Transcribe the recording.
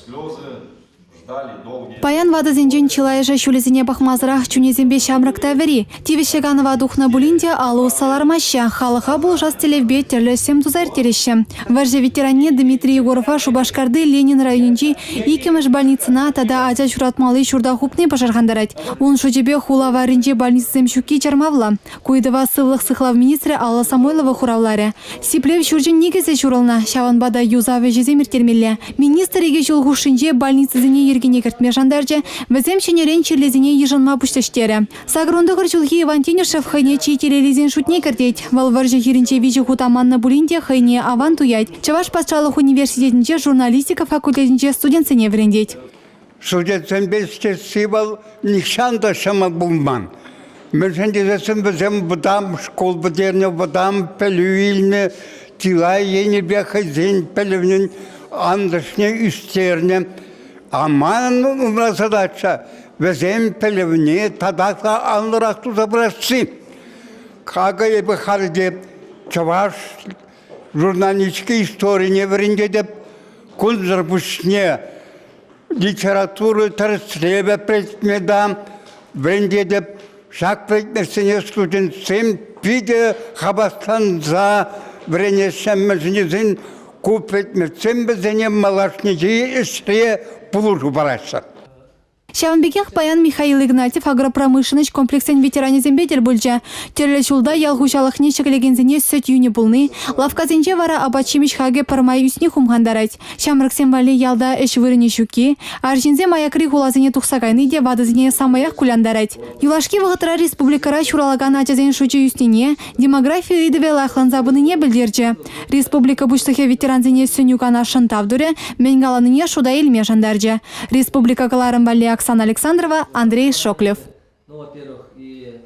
слезы, ждали долгие. Паян вады зенжен чилайжа шулезине бахмазырах чунезембе шамракта вери. Тивещеганова духна булинде алу салармаща. Халыха бұл жас телевбе терлесем тузар терещі. Варже ветеране Дмитрий Егорова Шубашкарды Ленин райончи икемеш больницына тада ажа чуратмалы шурда хупны пожаргандарать. Он шучебе хула варинче больницем щуки чармавла. Куйдова сывлых сыхлав министры Алла Самойлова хуравларе. Сиплев шуржен негезе чурална. Шаванбада юзаве жеземир термелле. Министр еге жолгушинче больницы зене ергене кертме жандарче. Везем шенерен черлезине ежанма пуштештері. Сагронды ғырчулхи Иван Тенюшев хайне чей телелизен шутне кертеть. Валваржы хиринче вичи хутаманна булинде хайне аван туять. Чаваш патшалық университетінче журналистика факультетінче студентсене врендеть. Студентсен бесте сивал нишанда шама бумман. Мерсендезесен везем бадам школ бадерне бадам пелюильне тила ени бяхайзен пелюнен андышне үстерне. Аман у нас задача везем пелевне тадака анлыракту забрасцы. Кага ебе харде чаваш журналистική истории не врендедеп кунзарбушне литературу тарслебе предмедам врендедеп шак предмесене студентсем пиде хабастан за вренесеммезинезин купетмесем безене малашнеji ишре пулужу бараша. Шаванбекех Паян Михаил Игнатьев агропромышленность комплексен ветеране зембетель бульча. Терлечулда ялгушалых нечеклегензене сөт юни булны. Лавказенче вара абачимиш хаге пармай үсне хумгандарать. Шамраксен вали ялда эш вырыне щуки. Аржинзе маякри хулазене тухсагайны де вадызене самаях куляндарать. Юлашки вағытра республикара шуралаган ачазен шучи үстене. Демографию идыве лахлан забыныне білдерче. Республика буштахе ветеранзене сөнюкана шантавдуре. Менгаланыне шуда елме жандарче. Республика каларым вали Оксана Александрова, Андрей Шоклев. Ну, во-первых, и